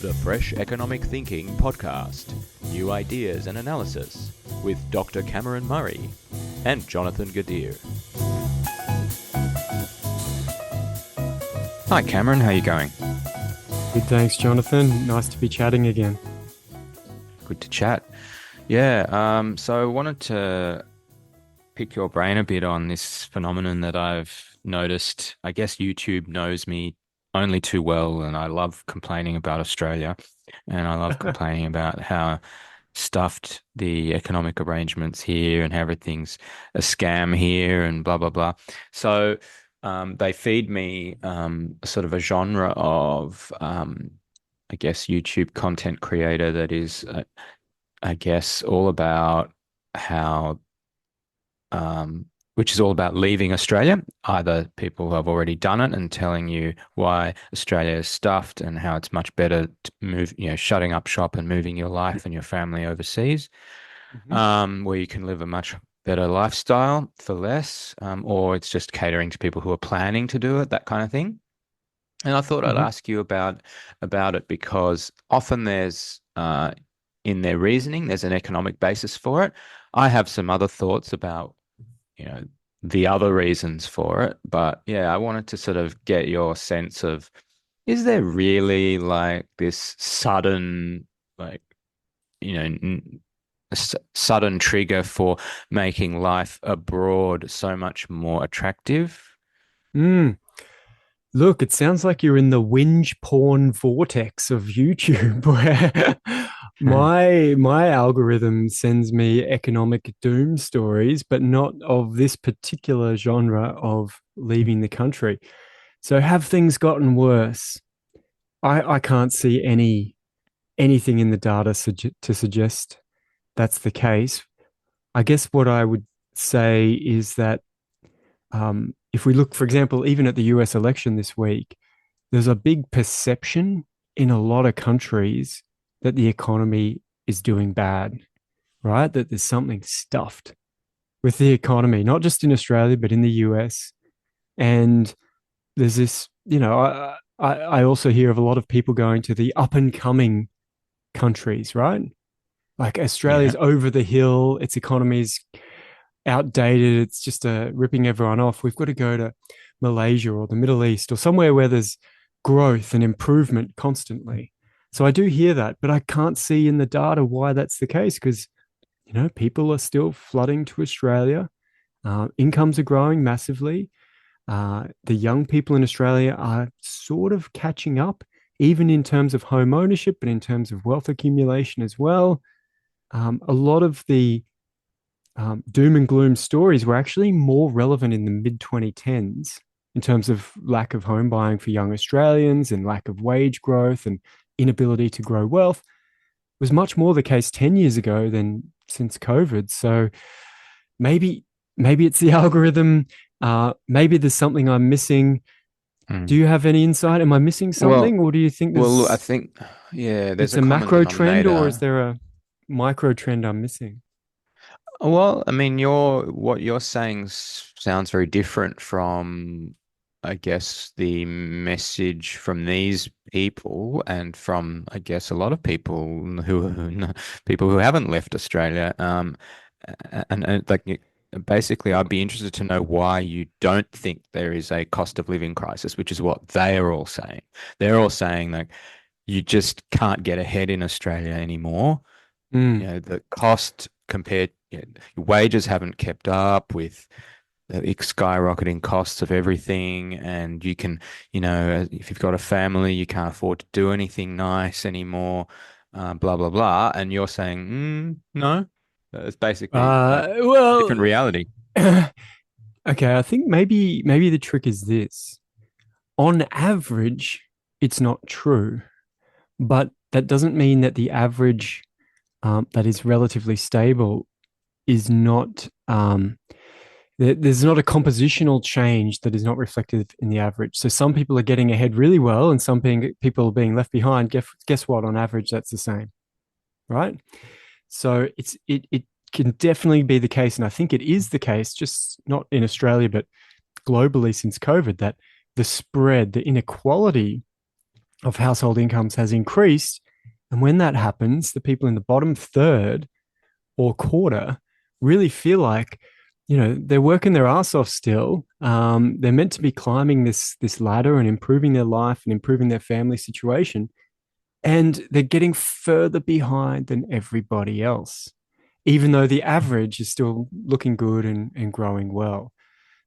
The Fresh Economic Thinking Podcast. New ideas and analysis with Dr. Cameron Murray and Jonathan Gadir. Hi Cameron, how are you going? Good, thanks, Jonathan. Nice to be chatting again. Good to chat. Yeah, so I wanted to pick your brain a bit on this phenomenon that I've noticed. I guess YouTube knows me only too well, and I love complaining about Australia, and I love complaining about how stuffed the economic arrangements here and how everything's a scam here and blah, blah, blah. So they feed me sort of a genre of, I guess, YouTube content creator that is, I guess, all about how which is all about leaving Australia. Either people who have already done it and telling you why Australia is stuffed and how it's much better to move, shutting up shop and moving your life and your family overseas, where you can live a much better lifestyle for less, or it's just catering to people who are planning to do it, that kind of thing. And I thought I'd ask you about it because often there's in their reasoning, there's an economic basis for it. I have some other thoughts about the other reasons for it. But yeah, I wanted to sort of get your sense of, is there really like this sudden, like, sudden trigger for making life abroad so much more attractive? Look, it sounds like you're in the whinge porn vortex of YouTube where my algorithm sends me economic doom stories, but not of this particular genre of leaving the country. So have things gotten worse? I can't see anything in the data to suggest that's the case. I guess what I would say is that if we look, for example, even at the US election this week, there's a big perception in a lot of countries that the economy is doing bad, right? That there's something stuffed with the economy, not just in Australia, but in the US. And there's this, I also hear of a lot of people going to the up and coming countries, right? Like Australia's over the hill, its economy's outdated. It's just ripping everyone off. We've got to go to Malaysia or the Middle East or somewhere where there's growth and improvement constantly. So I do hear that, but I can't see in the data why that's the case because, people are still flooding to Australia. Incomes are growing massively. The young people in Australia are sort of catching up, even in terms of home ownership, but in terms of wealth accumulation as well. A lot of the doom and gloom stories were actually more relevant in the mid 2010s in terms of lack of home buying for young Australians and lack of wage growth and inability to grow wealth. It was much more the case 10 years ago than since COVID. So maybe it's the algorithm. Maybe there's something I'm missing. Do you have any insight? Am I missing something, or do you think I think, there's a macro trend, or is there a micro trend I'm missing? Well, I mean, what you're saying sounds very different from, I guess, the message from these people and from, I guess, a lot of people people who haven't left Australia. And like basically, I'd be interested to know why you don't think there is a cost of living crisis, which is what they are all saying. They're all saying like you just can't get ahead in Australia anymore. The cost compared, wages haven't kept up with the skyrocketing costs of everything. And you can, if you've got a family, you can't afford to do anything nice anymore, blah, blah, blah. And you're saying, no, it's basically a different reality. Okay, I think maybe the trick is this. On average, it's not true, but that doesn't mean that the average that is relatively stable is not there's not a compositional change that is not reflected in the average. So some people are getting ahead really well and some people are being left behind. Guess what? On average, that's the same, right? So it can definitely be the case, and I think it is the case, just not in Australia, but globally since COVID, that the spread, the inequality of household incomes has increased. And when that happens, the people in the bottom third or quarter really feel like, they're working their ass off still. They're meant to be climbing this ladder and improving their life and improving their family situation, and they're getting further behind than everybody else, even though the average is still looking good and growing well.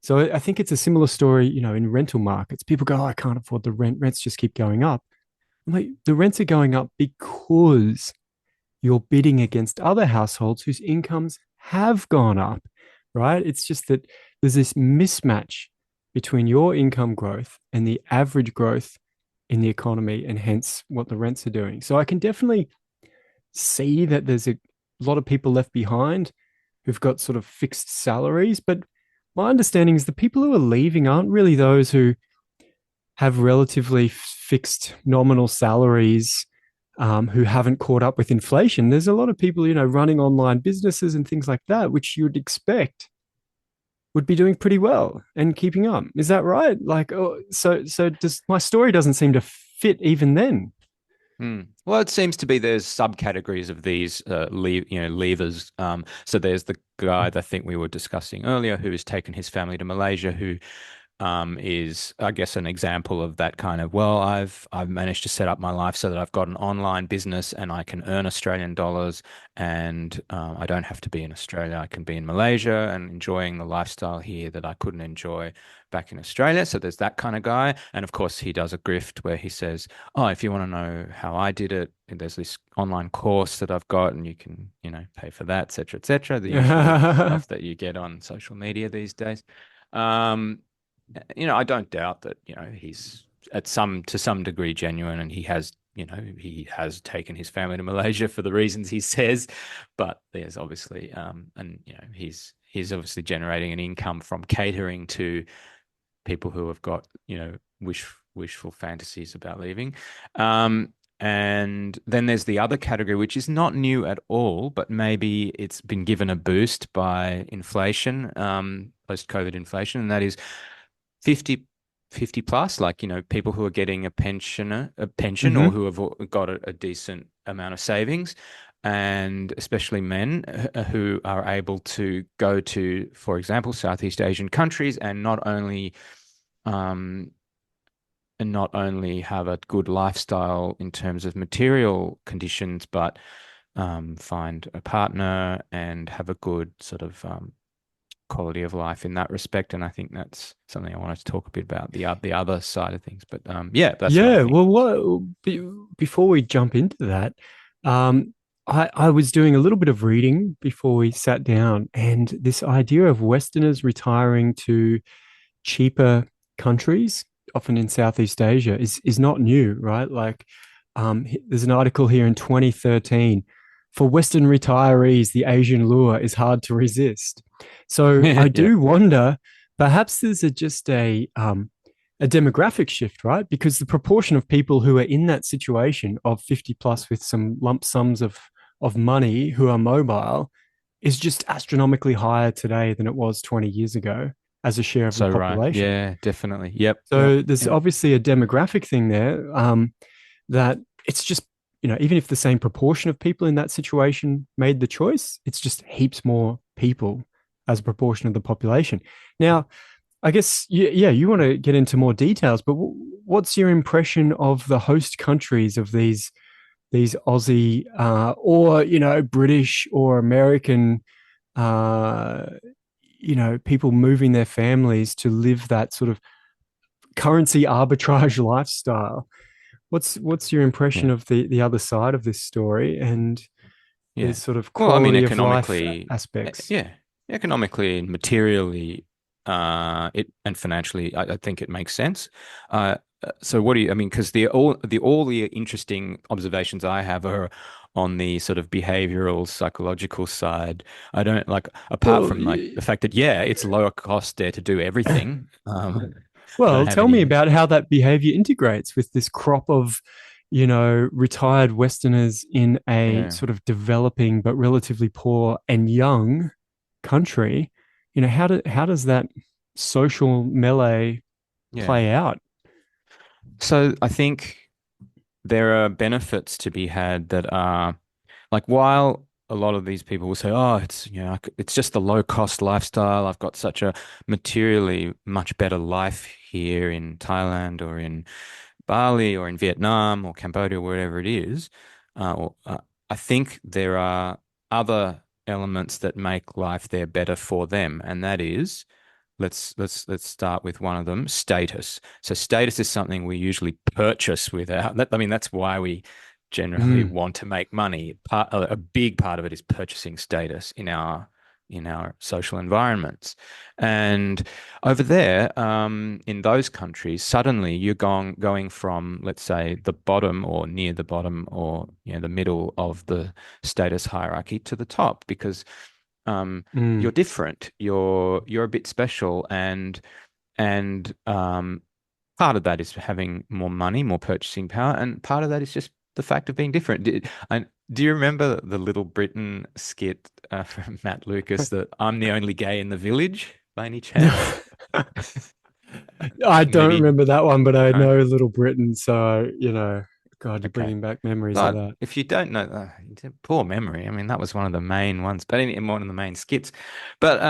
So I think it's a similar story, in rental markets. People go, oh, I can't afford the rent. Rents just keep going up. I'm like, the rents are going up because you're bidding against other households whose incomes have gone up, right? It's just that there's this mismatch between your income growth and the average growth in the economy, and hence what the rents are doing. So I can definitely see that there's a lot of people left behind who've got sort of fixed salaries. But my understanding is the people who are leaving aren't really those who have relatively fixed nominal salaries, who haven't caught up with inflation. There's a lot of people, running online businesses and things like that, which you would expect would be doing pretty well and keeping up. Is that right? Like, oh, so does my story doesn't seem to fit even then? Well, it seems to be there's subcategories of these levers. So there's the guy that I think we were discussing earlier who has taken his family to Malaysia, who is, I guess, an example of that kind of, well, I've managed to set up my life so that I've got an online business and I can earn Australian dollars, and I don't have to be in Australia. I can be in Malaysia and enjoying the lifestyle here that I couldn't enjoy back in Australia. So there's that kind of guy. And of course, he does a grift where he says, oh, if you want to know how I did it, there's this online course that I've got and you can, pay for that, et cetera, et cetera. The usual stuff that you get on social media these days. Um, I don't doubt that, he's to some degree genuine, and he has taken his family to Malaysia for the reasons he says, but there's obviously, and he's obviously generating an income from catering to people who have got, wishful fantasies about leaving. And then there's the other category, which is not new at all, but maybe it's been given a boost by inflation, post-COVID inflation, and that is 50, 50 plus, like, people who are getting a pension, or Mm-hmm. who have got a decent amount of savings, and especially men who are able to go to, for example, Southeast Asian countries um, and not only have a good lifestyle in terms of material conditions, but find a partner and have a good sort of quality of life in that respect. And I think that's something I wanted to talk a bit about, the other side of things. But yeah, that's what I Yeah, think. well, before we jump into that, um, I was doing a little bit of reading before we sat down, and this idea of Westerners retiring to cheaper countries, often in Southeast Asia, is not new, right? Like, there's an article here in 2013. For Western retirees, the Asian lure is hard to resist. So I Yeah. do wonder, perhaps there's just a demographic shift, right? Because the proportion of people who are in that situation of 50 plus with some lump sums of money who are mobile is just astronomically higher today than it was 20 years ago as a share of the So right. population. Yeah, definitely. Yep. Yep. So there's Yep. obviously a demographic thing there, that it's just, even if the same proportion of people in that situation made the choice, it's just heaps more people as a proportion of the population. Now, I guess, yeah, you want to get into more details, but what's your impression of the host countries of these Aussie, or British or American, uh, people moving their families to live that sort of currency arbitrage lifestyle? What's your impression Yeah. of the other side of this story and the Yeah. sort of Well, I mean, quality of life aspects? yeah, economically and materially, it and financially, I think it makes sense. So what do you, I mean, because all the interesting observations I have are on the sort of behavioral psychological side. I don't like, apart Well, from like the fact that, yeah, it's lower cost there to do everything. I don't well, have tell me any, about how that behavior integrates with this crop of, retired Westerners in a yeah, sort of developing but relatively poor and young country. How does that social melee yeah. play out? So I think. there are benefits to be had that are like while a lot of these people will say, "Oh, it's it's just the low cost lifestyle. I've got such a materially much better life here in Thailand or in Bali or in Vietnam or Cambodia, wherever it is." Or I think there are other elements that make life there better for them, and that is let's start with one of them, status. So status is something we usually purchase without. I mean, that's why we generally Mm, want to make money. A big part of it is purchasing status in our social environments. And over there, in those countries, suddenly you're going from, let's say, the bottom or near the bottom or the middle of the status hierarchy to the top because you're mm, different. You're a bit special, and part of that is having more money, more purchasing power, and part of that is just the fact of being different. Do you remember the Little Britain skit from Matt Lucas that I'm the only gay in the village by any chance? mm. I don't Maybe. remember that one, but I No. know Little Britain. So, God, you're Okay. bringing back memories of But that. if you don't know, poor memory. I mean, that was one of the main ones, but in one of the main skits. But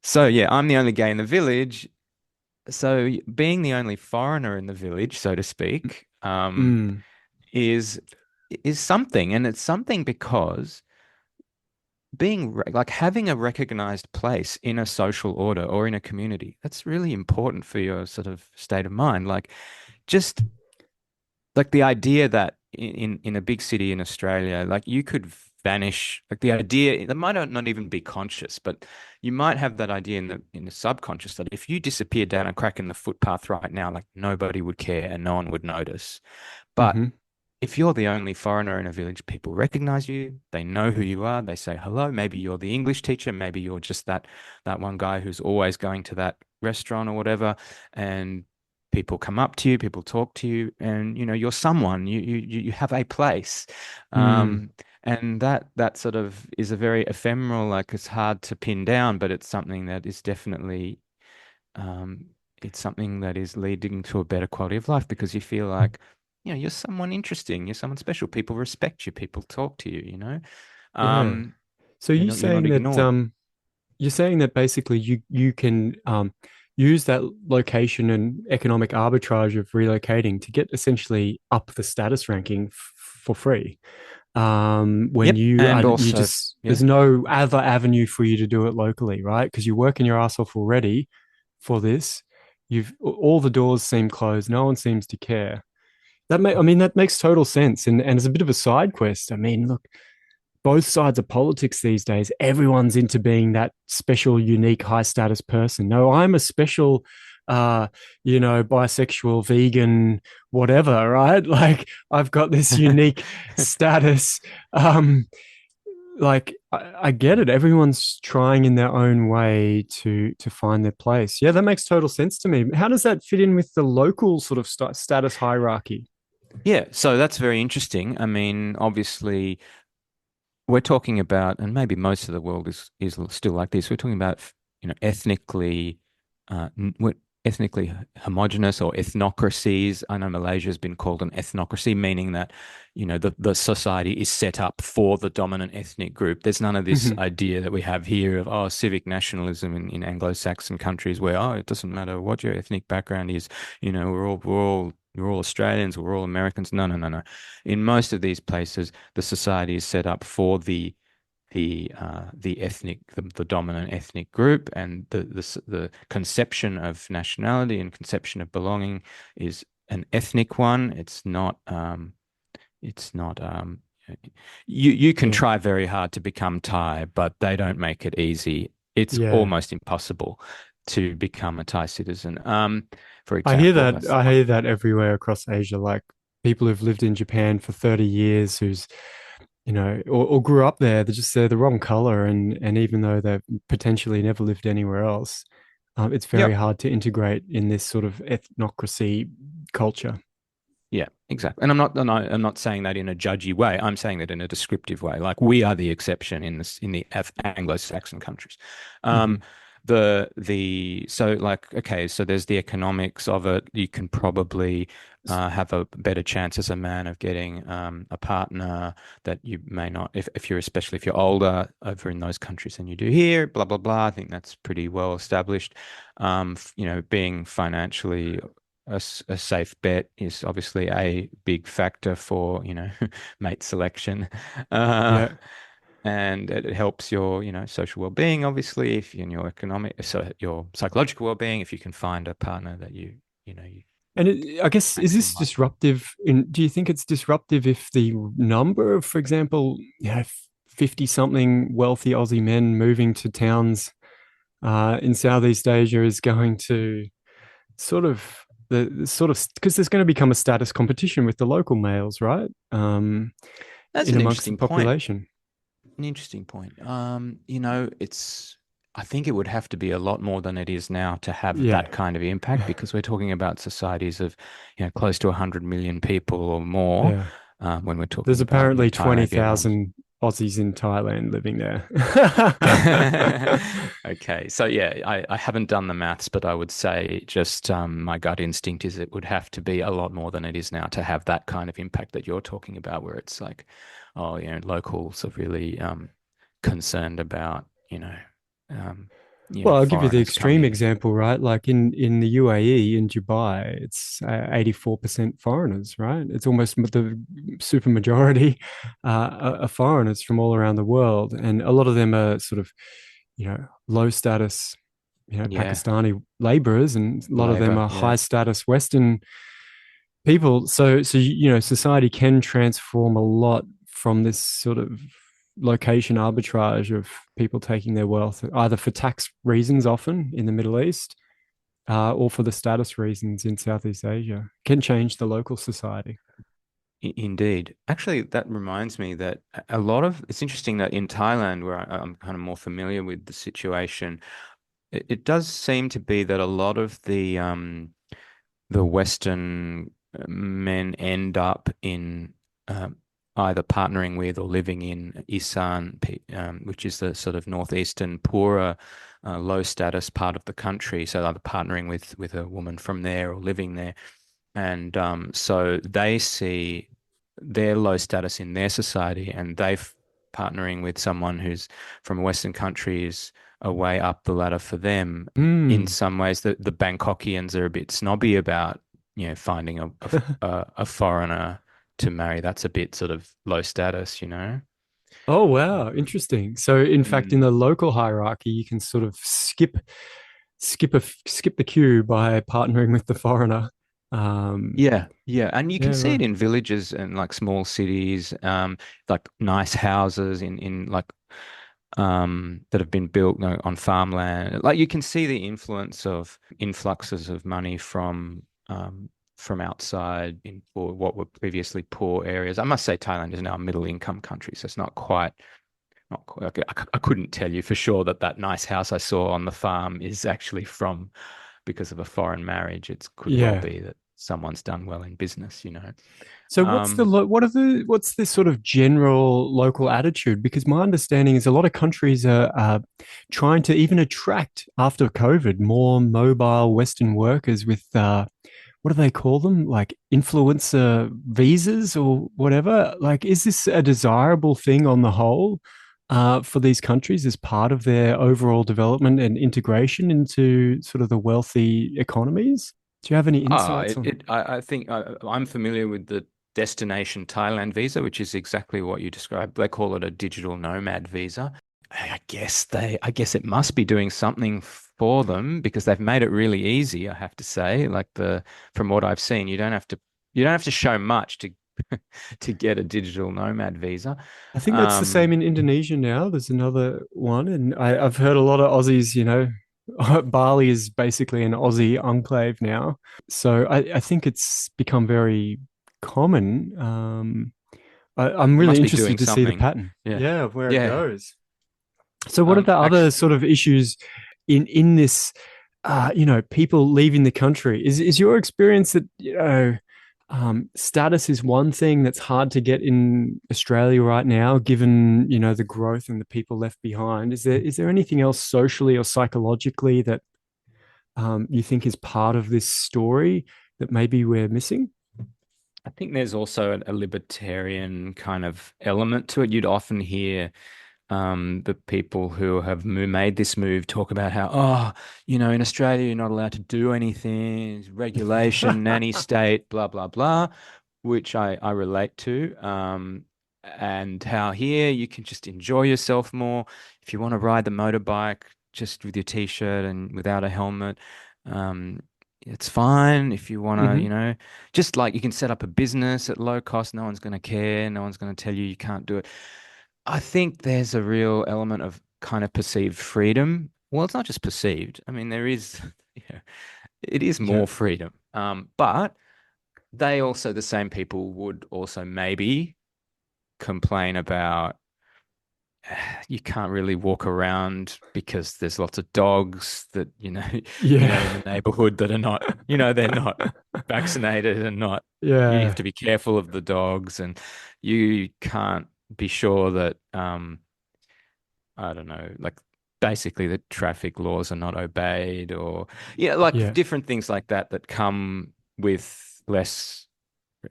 so yeah, I'm the only gay in the village. So being the only foreigner in the village, so to speak, Mm, is something, and it's something because like having a recognized place in a social order or in a community, that's really important for your sort of state of mind. Like just like the idea that in a big city in Australia, like you could vanish, like the idea that might not even be conscious, but you might have that idea in the subconscious that if you disappeared down a crack in the footpath right now, like nobody would care and no one would notice. But hmm if you're the only foreigner in a village, people recognize you. They know who you are. They say hello. Maybe you're the English teacher. Maybe you're just that one guy who's always going to that restaurant or whatever. And people come up to you, people talk to you, and you're someone. You have a place. mm, Um, and that sort of is a very ephemeral, like it's hard to pin down, but it's something that is definitely um, it's something that is leading to a better quality of life because you feel like, you're someone interesting, you're someone special. People respect you, people talk to you. yeah. Um, So you're not ignored. you're saying that basically you can use that location and economic arbitrage of relocating to get essentially up the status ranking for free. When Yep. And you also, just yeah, there's no other avenue for you to do it locally, right? Because you're working your ass off already for this. You've all the doors seem closed. No one seems to care. I mean, that makes total sense, and it's a bit of a side quest. I mean, look, both sides of politics these days, everyone's into being that special, unique, high status person. No, I'm a special, uh, bisexual, vegan, whatever, right? Like I've got this unique status. Um, I get it. Everyone's trying in their own way to find their place. Yeah, that makes total sense to me. How does that fit in with the local sort of status hierarchy? yeah. So that's very interesting. I mean, obviously, we're talking about, and maybe most of the world is still like this. We're talking about, ethnically, ethnically homogenous or ethnocracies. I know Malaysia has been called an ethnocracy, meaning that, the society is set up for the dominant ethnic group. There's none of this Mhm. idea that we have here of civic nationalism in Anglo-Saxon countries where it doesn't matter what your ethnic background is. We're all Australians, we're all Americans. No, no, no, no. In most of these places, the society is set up for the dominant ethnic group, and the conception of nationality and conception of belonging is an ethnic one. It's not you can Yeah. try very hard to become Thai, but they don't make it easy. It's Yeah. almost impossible to become a Thai citizen. For I hear example, that that's the I one. hear that everywhere across Asia, like people who've lived in Japan for 30 years who's, or grew up there, they're the wrong color and even though they've potentially never lived anywhere else, it's very Yep. hard to integrate in this sort of ethnocracy culture. Yeah, exactly. And I'm not saying that in a judgy way. I'm saying that in a descriptive way. Like we are the exception in the Anglo-Saxon countries. hmm Um, The so like okay, so there's the economics of it. You can probably have a better chance as a man of getting a partner that you may not if you're especially if you're older over in those countries than you do here. Blah blah blah. I think that's pretty well established. Being financially a safe bet is obviously a big factor for mate selection. Uh, Yeah. and it helps your social well-being obviously if in your economic so your psychological well-being if you can find a partner that you And I guess, is maximum this likely. disruptive? Do you think it's disruptive if the number of, for example, 50 something wealthy Aussie men moving to towns in Southeast Asia is going to sort of the sort of because there's going to become a status competition with the local males, right? That's In an amongst the interesting point. population. An interesting point. It's I think it would have to be a lot more than it is now to have Yeah. that kind of impact because we're talking about societies of close to 100 million people or more Yeah. when we're There's talking about apparently Thailand, Vietnam. 20,000 Aussies in Thailand living there. Okay, so yeah, I haven't done the maths, but I would say just my gut instinct is it would have to be a lot more than it is now to have that kind of impact that you're talking about, where it's like, oh, locals are really concerned about, um, Well, I'll give you the foreigners extreme coming. example, right? Like in the UAE, in Dubai, it's 84% foreigners, right? It's almost the super majority are foreigners from all around the world. And a lot of them are sort of, low status, Yeah, Pakistani laborers, and a lot of them labor. are Yeah. high status Western people. So society can transform a lot from this sort of location arbitrage of people taking their wealth either for tax reasons, often in the Middle East, or for the status reasons in Southeast Asia. Can change the local society. Indeed. Actually, that reminds me that a lot of it's interesting that in Thailand, where I'm kind of more familiar with the situation, it does seem to be that a lot of the Western men end up in either partnering with or living in Isan, which is the sort of northeastern, poorer, low status part of the country. So either partnering with a woman from there or living there. And so they see their low status in their society, and they partnering with someone who's from a Western country is a way up the ladder for them. In Mm. some ways, the Bangkokians are a bit snobby about, finding a foreigner to marry. That's a bit sort of low status. Oh wow, interesting. So in fact, in Mm. the local hierarchy, you can sort of skip the queue by partnering with the foreigner. Um, Yeah, yeah, and you can yeah, see right. it in villages and like small cities, like nice houses in like that have been built on farmland. Like you can see the influence of influxes of money from outside in for what were previously poor areas. I must say Thailand is now a middle income country, so it's not quite. I couldn't tell you for sure that that nice house I saw on the farm is actually from because of a foreign marriage. It could well Yeah. be that someone's done well in business. So Um, what's the sort of general local attitude? Because my understanding is a lot of countries are trying to even attract after COVID more mobile Western workers with what do they call them? Like influencer visas or whatever. Like, is this a desirable thing on the whole for these countries as part of their overall development and integration into sort of the wealthy economies? Do you have any insights on? I think I'm familiar with the destination Thailand visa, which is exactly what you described. They call it a digital nomad visa. I guess it must be doing something for them because they've made it really easy, I have to say. From what I've seen, you don't have to show much to to get a digital nomad visa. I think that's the Um, same in Indonesia now. There's another one, and I've heard a lot of Aussies. Bali is basically an Aussie enclave now, so I think it's become very common. I'm it really must be doing interested to see the something. pattern, Yeah. yeah, of where it Yeah. goes. So, what are the other Actually, sort of issues in this? People leaving the country. Is your experience that status is one thing that's hard to get in Australia right now, given the growth and the people left behind. Is there anything else socially or psychologically that you think is part of this story that maybe we're missing? I think there's also a libertarian kind of element to it. You'd often hear the people who have made this move talk about how, oh, in Australia, you're not allowed to do anything, regulation, nanny state, blah, blah, blah, which I relate to. And how here you can just enjoy yourself more. If you want to ride the motorbike just with your t-shirt and without a helmet, um, it's fine. If you want to, Hmm. just like you can set up a business at low cost, no one's going to care. No one's going to tell you can't do it. I think there's a real element of kind of perceived freedom. Well, it's not just perceived. I mean, there is, yeah, it is Yeah. more freedom. But they also, the same people would also maybe complain about you can't really walk around because there's lots of dogs that, Yeah. in the neighborhood that are not, they're not vaccinated and not, you have Yeah. to be careful of the dogs and you can't be sure that, I don't know, like basically the traffic laws are not obeyed or, like Yeah. different things like that that come with less,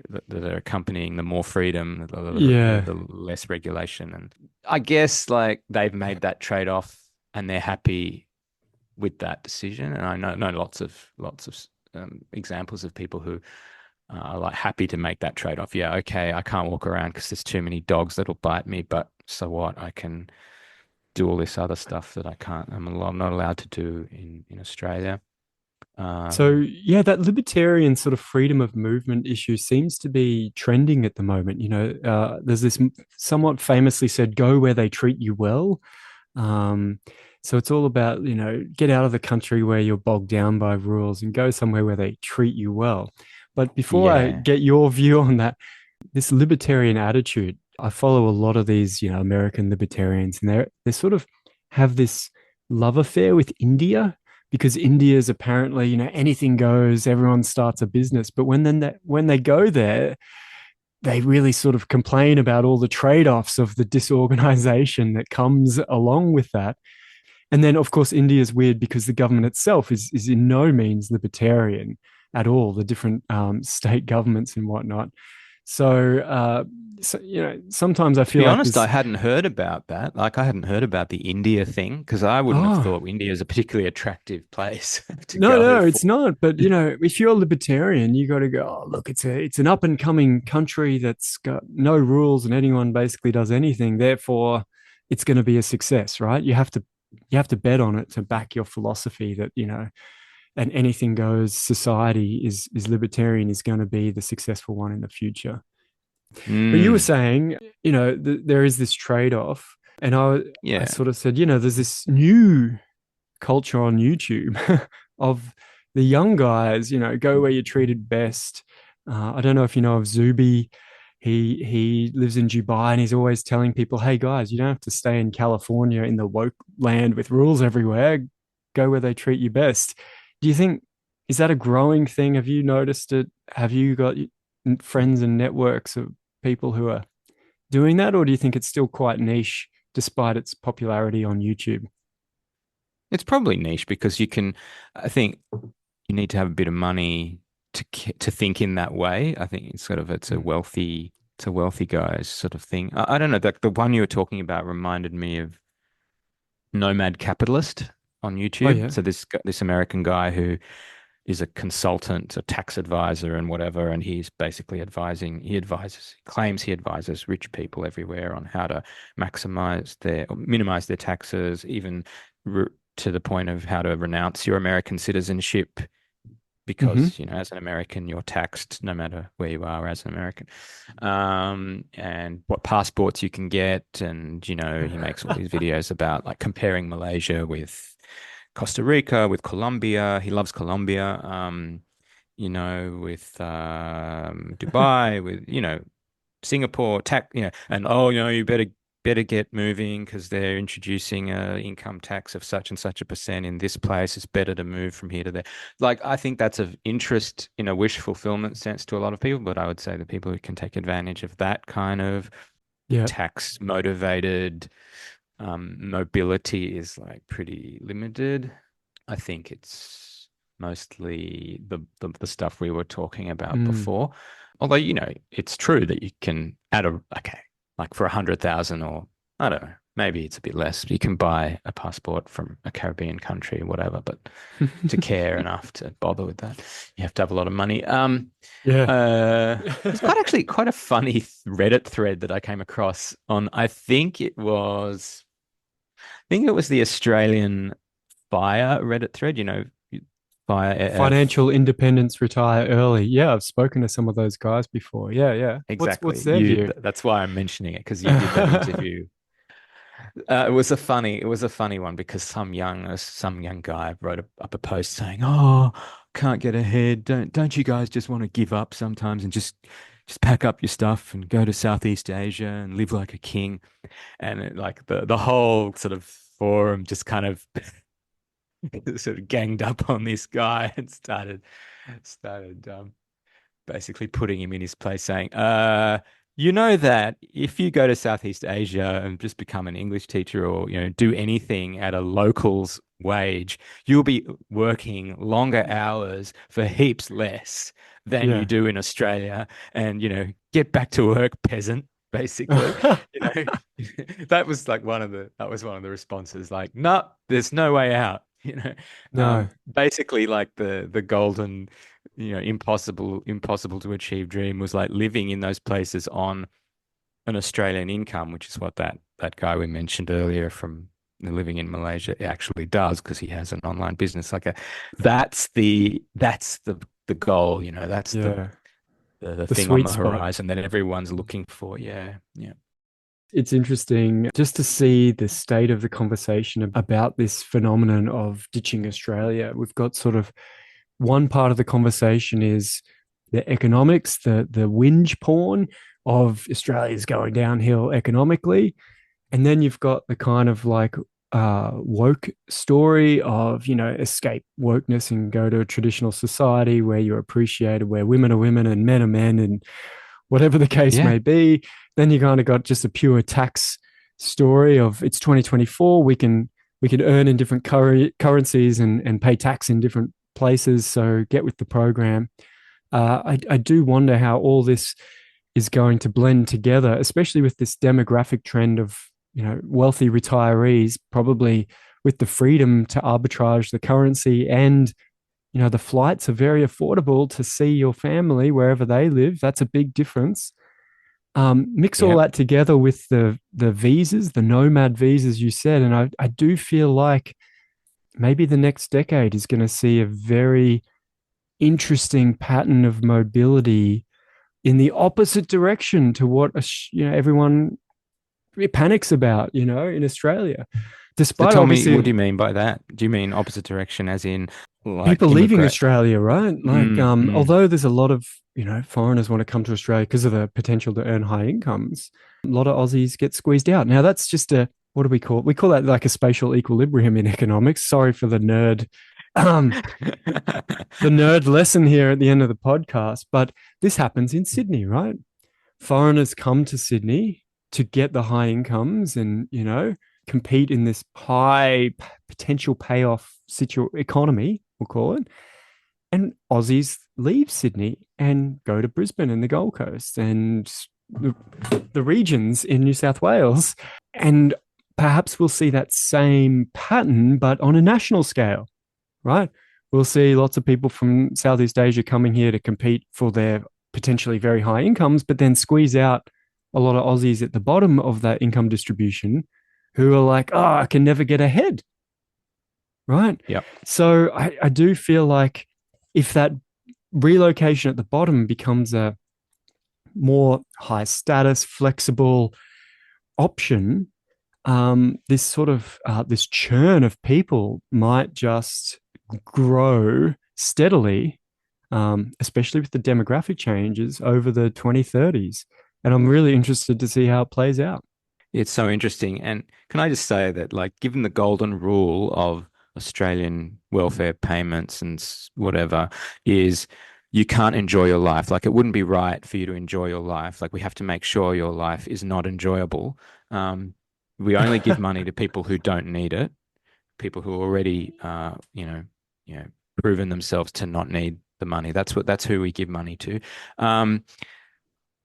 that are accompanying the more freedom, Yeah. the less regulation. And I guess like they've made that trade-off and they're happy with that decision. And I know lots of examples of people who are like happy to make that trade-off. Yeah, okay, I can't walk around because there's too many dogs that'll bite me, but so what? I can do all this other stuff that I can't. I'm not allowed to do in Australia. So, Um, yeah, that libertarian sort of freedom of movement issue seems to be trending at the moment. There's this somewhat famously said, go where they treat you well. Um, so it's all about, get out of the country where you're bogged down by rules and go somewhere where they treat you well. But before I yeah. get your view on that, this libertarian attitude, I follow a lot of these, American libertarians, and they sort of have this love affair with India because India is apparently, anything goes, everyone starts a business. But when they go there, they really sort of complain about all the trade-offs of the disorganization that comes along with that. And then, of course, India is weird because the government itself is in no means libertarian at all. The different state governments and whatnot. So, sometimes I To feel be like honest, I there's hadn't heard about that. Like, I hadn't heard about the India thing because I wouldn't have oh thought India is a particularly attractive place to no, go no, for. it's not. But if you're a libertarian, you got to go. Oh, look, it's an up and coming country that's got no rules and anyone basically does anything. Therefore, it's going to be a success, right? You have to bet on it to back your philosophy that an anything goes society is libertarian is going to be the successful one in the future. But you were Mm, saying, there is this trade off, and I yeah. sort of said, there's this new culture on YouTube of the young guys, go where you're treated best. I don't know if you know of Zuby. He lives in Dubai and he's always telling people, "Hey guys, you don't have to stay in California in the woke land with rules everywhere. Go where they treat you best." Do you think is that a growing thing? Have you noticed it? Have you got friends and networks of people who are doing that, or do you think it's still quite niche despite its popularity on YouTube? It's probably niche because I think you need to have a bit of money to think in that way. I think it's a wealthy guy's sort of thing. I don't know. The one you were talking about reminded me of Nomad Capitalist on Oh YouTube. yeah. So this American guy who is a consultant, a tax advisor, and whatever. And he's basically claims he advises rich people everywhere on how to minimize their taxes, even to the point of how to renounce your American citizenship. Hmm. Because, as an American, you're taxed no matter where you are as an American. And what passports you can get. And, he makes all these videos about like comparing Malaysia with Costa Rica, with Colombia. He loves Colombia, with Dubai, with, Singapore, and oh, you better better get moving because they're introducing a income tax of such and such a percent in this place. It's better to move from here to there. Like, I think that's of interest in a wish fulfillment sense to a lot of people, but I would say the people who can take advantage of that kind of Yeah. tax motivated mobility is like pretty limited. I think it's mostly the stuff we were talking about Mm. before. Although, it's true that you can add okay, like for 100,000 or I don't know, maybe it's a bit less. You can buy a passport from a Caribbean country or whatever, but to care enough to bother with that, you have to have a lot of money. Yeah. There's quite a funny Reddit thread that I came across on, I think it was the Australian Fire Reddit thread, Fire AF. Financial independence, retire early. Yeah, I've spoken to some of those guys before. Yeah, yeah. What's Exactly. their view? That's why I'm mentioning it because you did that interview. It was a funny one because some young guy wrote up a post saying, "Oh, can't get ahead. Don't you guys just want to give up sometimes and just pack up your stuff and go to Southeast Asia and live like a king?" And like the whole sort of forum just kind of sort of ganged up on this guy and started basically putting him in his place, saying, you know that if you go to Southeast Asia and just become an English teacher or, do anything at a local's wage, you'll be working longer hours for heaps less than you Yeah. do in Australia. And, get back to work, peasant, basically. You know, that was one of the responses, like, no, there's no way out. No. Basically like the golden, impossible to achieve dream was like living in those places on an Australian income, which is what that guy we mentioned earlier from living in Malaysia actually does because he has an online business. That's the goal, that's the Yeah. the, the The thing on sweet the spot. horizon that everyone's looking for. Yeah, yeah, It's interesting just to see the state of the conversation about this phenomenon of ditching Australia. We've got sort of one part of the conversation is the economics, the whinge porn of Australia's going downhill economically. And then you've got the kind of like woke story of, escape wokeness and go to a traditional society where you're appreciated, where women are women and men are men, and whatever the case yeah, may be. Then you kind of got just a pure tax story of it's 2024. We can earn in different currencies and pay tax in different places. So get with the program. I do wonder how all this is going to blend together, especially with this demographic trend of wealthy retirees, probably with the freedom to arbitrage the currency and the flights are very affordable to see your family wherever they live. That's a big difference. Mix all yeah. that together with the visas, the nomad visas you said, and I do feel like maybe the next decade is going to see a very interesting pattern of mobility in the opposite direction to what everyone panics about, in Australia. So Despite tell me, what obviously do you mean by that? Do you mean opposite direction, as in like people leaving immigrate? Australia, right? Like, Mm, mm. although there's a lot of foreigners want to come to Australia because of the potential to earn high incomes, a lot of Aussies get squeezed out. Now that's just a what do we call it? We call that like a spatial equilibrium in economics. Sorry for um, the nerd lesson here at the end of the podcast, but this happens in Sydney, right? Foreigners come to Sydney to get the high incomes and compete in this high potential payoff economy, we'll call it. And Aussies leave Sydney and go to Brisbane and the Gold Coast and the, the regions in New South Wales. And perhaps we'll see that same pattern, but on a national scale, right? We'll see lots of people from Southeast Asia coming here to compete for their potentially very high incomes, but then squeeze out a lot of Aussies at the bottom of that income distribution who are like, oh, I can never get ahead, right? Yep. So I do feel like if that relocation at the bottom becomes a more high status, flexible option, this sort of this churn of people might just grow steadily, especially with the demographic changes over the 2030s. And I'm really interested to see how it plays out. It's so interesting. And can I just say that, like, given the golden rule of Australian welfare payments and whatever, is you can't enjoy your life. Like, it wouldn't be right for you to enjoy your life. Like, we have to make sure your life is not enjoyable. Um, we only give money to people who don't need it, people who already, you know, proven themselves to not need the money. That's who we give money to. Um,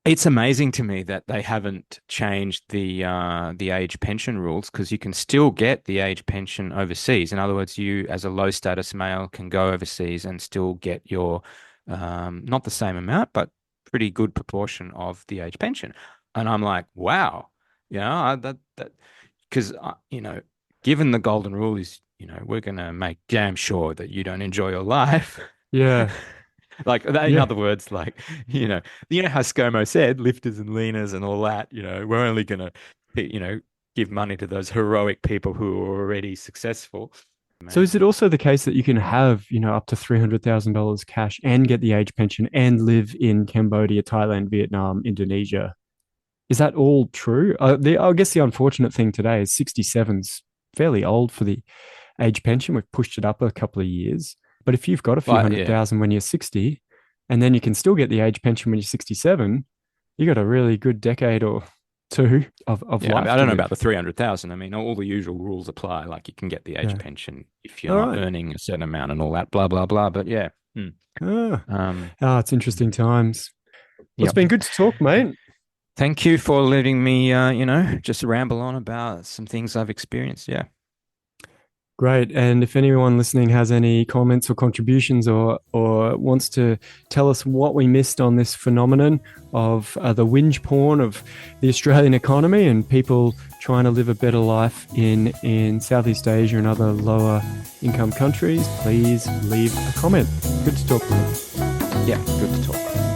it's amazing to me that they haven't changed the age pension rules because you can still get the age pension overseas. In other words, you as a low status male can go overseas and still get your not the same amount, but pretty good proportion of the age pension. And I'm like, wow, that because given the golden rule is, we're gonna make damn sure that you don't enjoy your life. Yeah. Like that, in Yeah. other words, like, how ScoMo said, lifters and leaners and all that, we're only gonna, give money to those heroic people who are already successful. So is it Amazing. also the case that you can have, up to $300,000 cash and get the age pension and live in Cambodia, Thailand, Vietnam, Indonesia? Is that all true? I guess the unfortunate thing today is 67's fairly old for the age pension. We've pushed it up a couple of years. But if you've got a few But hundred yeah, thousand when you're 60, and then you can still get the age pension when you're 67, you got a really good decade or two of yeah. I mean, life I to don't know about the live. 300,000. I mean, all the usual rules apply. Like, you can get the age Yeah. pension if you're All not right. earning a certain amount and all that, blah, blah, blah. But yeah. Hmm. Ah, Um, it's interesting times. Well, it's yep. been good to talk, mate. Thank you for letting me, just ramble on about some things I've experienced. Yeah. Great. And if anyone listening has any comments or contributions or wants to tell us what we missed on this phenomenon of the whinge porn of the Australian economy and people trying to live a better life in Southeast Asia and other lower income countries, please leave a comment. Good to talk to you. Yeah. Good to talk.